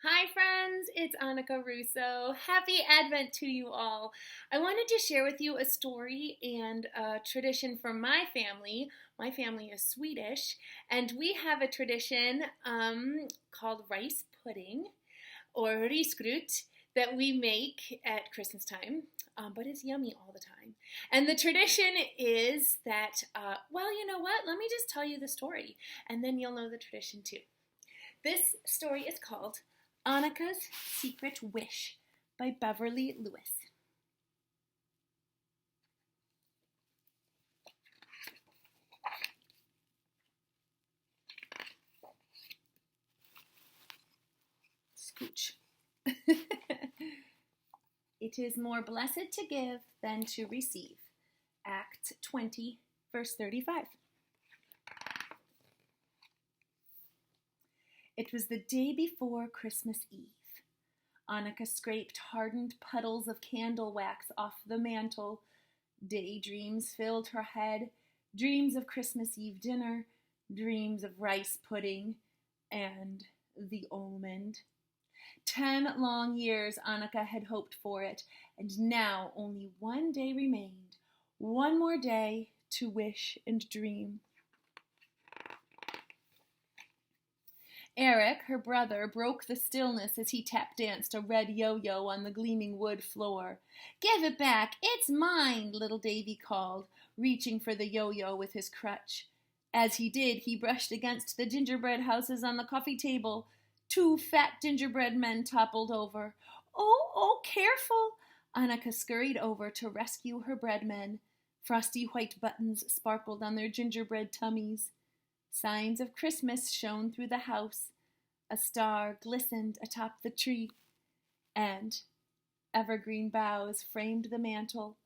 Hi, friends. It's Annika Russo. Happy Advent to you all. I wanted to share with you a story and a tradition from my family. My family is Swedish, and we have a tradition called rice pudding or risgrut that we make at Christmas time. But it's yummy all the time. And the tradition is that, well, you know what? Let me just tell you the story, and then you'll know the tradition too. This story is called Annika's Secret Wish by Beverly Lewis. Scooch. It is more blessed to give than to receive. Act 20, verse 35. It was the day before Christmas Eve. Annika scraped hardened puddles of candle wax off the mantel. Daydreams filled her head, dreams of Christmas Eve dinner, dreams of rice pudding, and the almond. 10 long years Annika had hoped for it, and now only one day remained. One more day to wish and dream. Eric, her brother, broke the stillness as he tap-danced a red yo-yo on the gleaming wood floor. "Give it back, it's mine," little Davy called, reaching for the yo-yo with his crutch. As he did, he brushed against the gingerbread houses on the coffee table. 2 fat gingerbread men toppled over. Oh, careful! Annika scurried over to rescue her bread men. Frosty white buttons sparkled on their gingerbread tummies. Signs of Christmas shone through the house. A star glistened atop the tree, and evergreen boughs framed the mantel.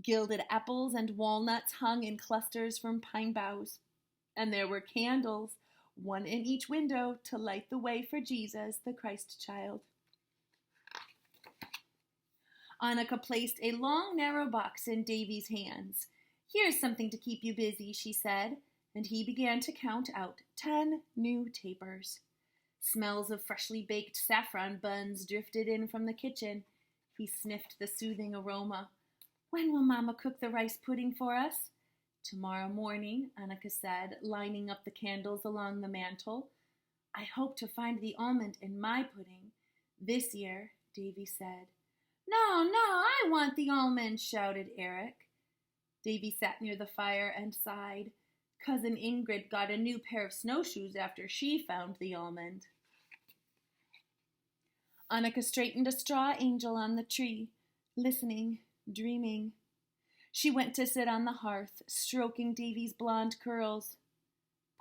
Gilded apples and walnuts hung in clusters from pine boughs, and there were candles, one in each window, to light the way for Jesus, the Christ child. Annika placed a long, narrow box in Davy's hands. "Here's something to keep you busy," she said, and he began to count out 10 new tapers. Smells of freshly baked saffron buns drifted in from the kitchen. He sniffed the soothing aroma. "When will Mama cook the rice pudding for us?" "Tomorrow morning," Annika said, lining up the candles along the mantel. "I hope to find the almond in my pudding this year," Davy said. No, I want the almond," shouted Eric. Davy sat near the fire and sighed. Cousin Ingrid got a new pair of snowshoes after she found the almond. Annika straightened a straw angel on the tree, listening, dreaming. She went to sit on the hearth, stroking Davy's blonde curls.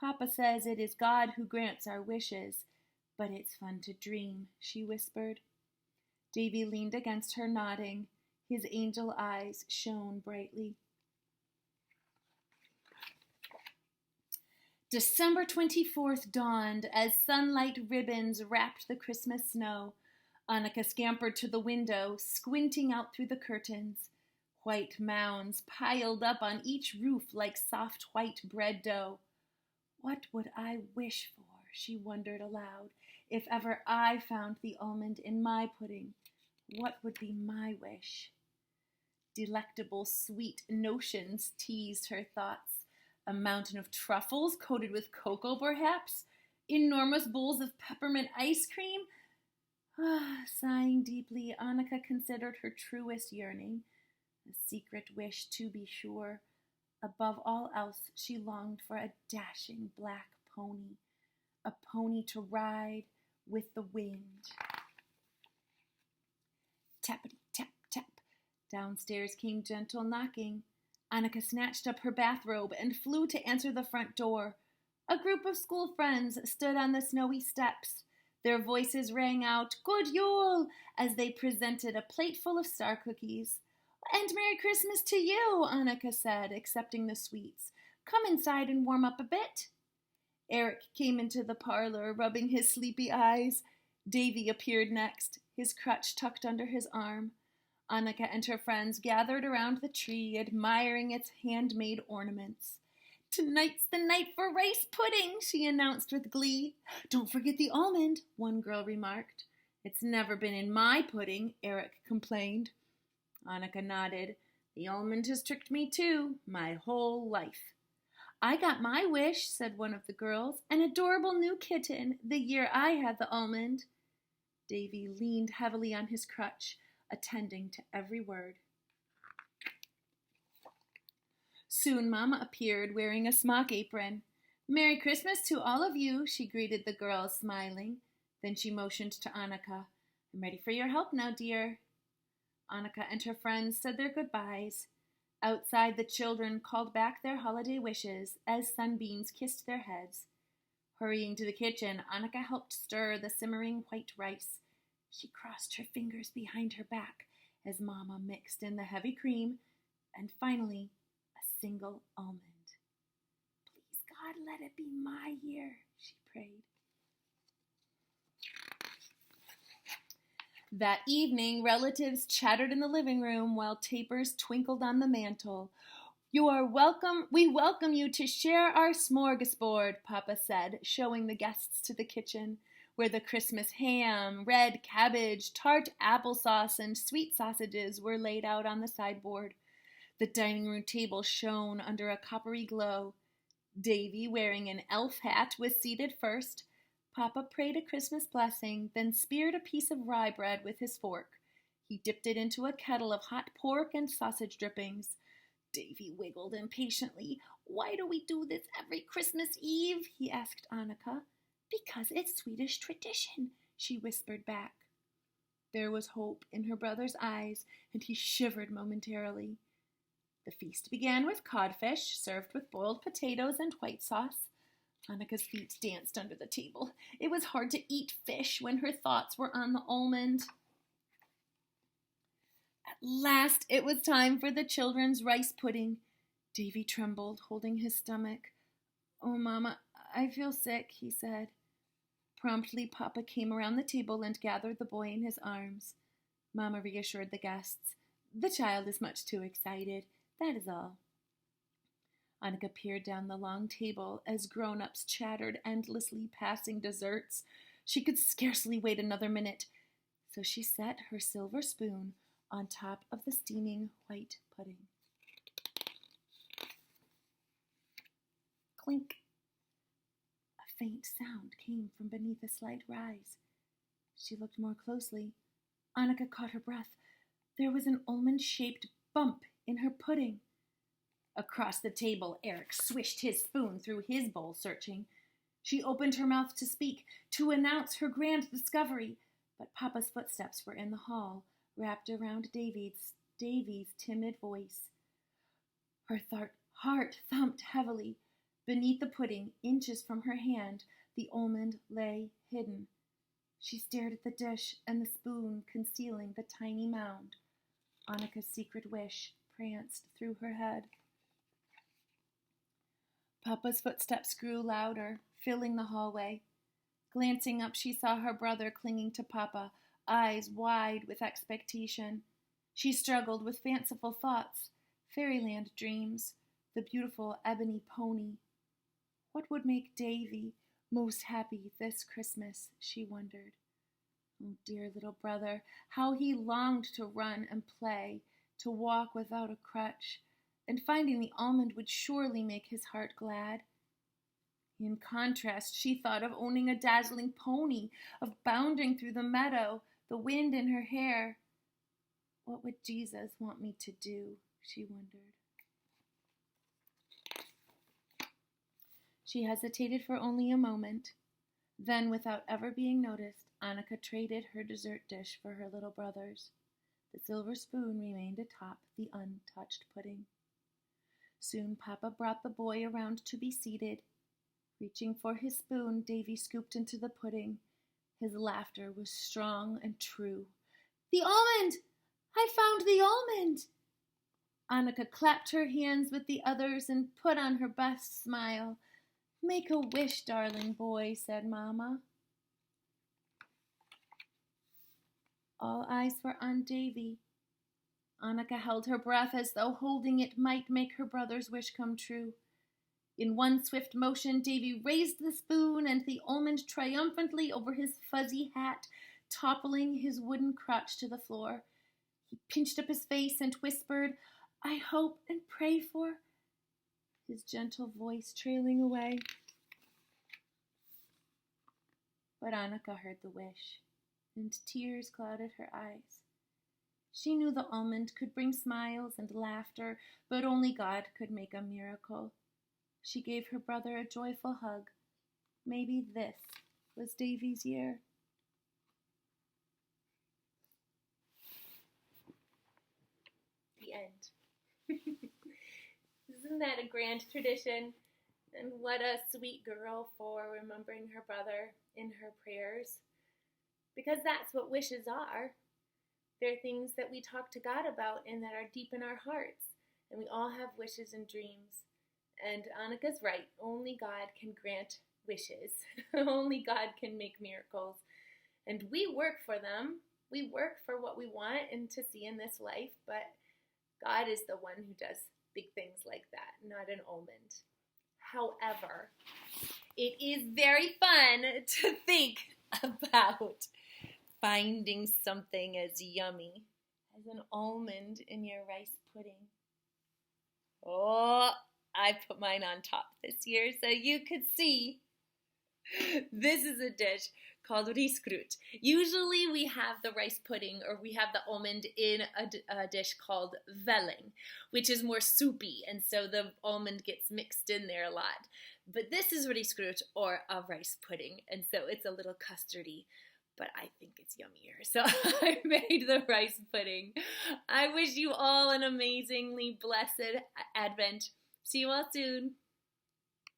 "Papa says it is God who grants our wishes, but it's fun to dream," she whispered. Davy leaned against her, nodding. His angel eyes shone brightly. December 24th dawned as sunlight ribbons wrapped the Christmas snow. Annika scampered to the window, squinting out through the curtains. White mounds piled up on each roof like soft white bread dough. "What would I wish for," she wondered aloud, "if ever I found the almond in my pudding? What would be my wish?" Delectable sweet notions teased her thoughts. A mountain of truffles coated with cocoa, perhaps? Enormous bowls of peppermint ice cream? Sighing deeply, Annika considered her truest yearning. A secret wish, to be sure. Above all else, she longed for a dashing black pony. A pony to ride with the wind. Tappity tap tap. Downstairs came gentle knocking. Annika snatched up her bathrobe and flew to answer the front door. A group of school friends stood on the snowy steps. Their voices rang out, "Good Yule," as they presented a plate full of star cookies. "And Merry Christmas to you," Annika said, accepting the sweets. "Come inside and warm up a bit." Eric came into the parlor, rubbing his sleepy eyes. Davy appeared next, his crutch tucked under his arm. Annika and her friends gathered around the tree, admiring its handmade ornaments. Tonight's the night for rice pudding, she announced with glee. Don't forget the almond, one girl remarked. It's never been in my pudding, Eric complained. Annika nodded. The almond has tricked me too, my whole life. I got my wish, said one of the girls, an adorable new kitten, the year I had the almond. Davy leaned heavily on his crutch, attending to every word. Soon Mama appeared wearing a smock apron. Merry Christmas to all of you, she greeted the girls, smiling. Then she motioned to Annika. I'm ready for your help now, dear. Annika and her friends said their goodbyes. Outside, the children called back their holiday wishes as sunbeams kissed their heads. Hurrying to the kitchen, Annika helped stir the simmering white rice. She crossed her fingers behind her back as Mama mixed in the heavy cream and finally a single almond. Please, God, let it be my year, she prayed. That evening, relatives chattered in the living room while tapers twinkled on the mantel. You are welcome. We welcome you to share our smorgasbord, Papa said, showing the guests to the kitchen, where the Christmas ham, red cabbage, tart applesauce, and sweet sausages were laid out on the sideboard. The dining room table shone under a coppery glow. Davy, wearing an elf hat, was seated first. Papa prayed a Christmas blessing, then speared a piece of rye bread with his fork. He dipped it into a kettle of hot pork and sausage drippings. Davy wiggled impatiently. Why do we do this every Christmas Eve? He asked Annika. Because it's Swedish tradition, she whispered back. There was hope in her brother's eyes, and he shivered momentarily. The feast began with codfish, served with boiled potatoes and white sauce. Annika's feet danced under the table. It was hard to eat fish when her thoughts were on the almond. At last it was time for the children's rice pudding. Davy trembled, holding his stomach. Oh, Mama, I feel sick, he said. Promptly, Papa came around the table and gathered the boy in his arms. Mama reassured the guests. The child is much too excited, that is all. Annika peered down the long table as grown-ups chattered endlessly, passing desserts. She could scarcely wait another minute, so she set her silver spoon on top of the steaming white pudding. Clink! A faint sound came from beneath a slight rise. She looked more closely. Annika caught her breath. There was an almond-shaped bump in her pudding. Across the table, Eric swished his spoon through his bowl, searching. She opened her mouth to speak, to announce her grand discovery, but Papa's footsteps were in the hall, wrapped around Davy's timid voice. Her heart thumped heavily. Beneath the pudding, inches from her hand, the almond lay hidden. She stared at the dish and the spoon concealing the tiny mound. Annika's secret wish pranced through her head. Papa's footsteps grew louder, filling the hallway. Glancing up, she saw her brother clinging to Papa, eyes wide with expectation. She struggled with fanciful thoughts, fairyland dreams, the beautiful ebony pony. What would make Davy most happy this Christmas, she wondered. Oh, dear little brother, how he longed to run and play, to walk without a crutch, and finding the almond would surely make his heart glad. In contrast, she thought of owning a dazzling pony, of bounding through the meadow, the wind in her hair. What would Jesus want me to do, she wondered. She hesitated for only a moment. Then, without ever being noticed, Annika traded her dessert dish for her little brother's. The silver spoon remained atop the untouched pudding. Soon Papa brought the boy around to be seated. Reaching for his spoon, Davy scooped into the pudding. His laughter was strong and true. The almond! I found the almond! Annika clapped her hands with the others and put on her best smile. Make a wish, darling boy, said Mama. All eyes were on Davy. Annika held her breath as though holding it might make her brother's wish come true. In one swift motion, Davy raised the spoon and the almond triumphantly over his fuzzy hat, toppling his wooden crutch to the floor. He pinched up his face and whispered, "I hope and pray for," his gentle voice trailing away. But Annika heard the wish, and tears clouded her eyes. She knew the almond could bring smiles and laughter, but only God could make a miracle. She gave her brother a joyful hug. Maybe this was Davy's year. The end. Isn't that a grand tradition? And what a sweet girl for remembering her brother in her prayers. Because that's what wishes are. They're things that we talk to God about and that are deep in our hearts. And we all have wishes and dreams. And Annika's right. Only God can grant wishes. Only God can make miracles. And we work for them. We work for what we want and to see in this life. But God is the one who does big things like that, not an almond. However, it is very fun to think about finding something as yummy as an almond in your rice pudding. Oh, I put mine on top this year so you could see. This is a dish called risgrut. Usually we have the rice pudding or we have the almond in a dish called velling, which is more soupy, and so the almond gets mixed in there a lot. But this is risgrut, or a rice pudding, and so it's a little custardy, but I think it's yummier. So I made the rice pudding. I wish you all an amazingly blessed Advent. See you all soon.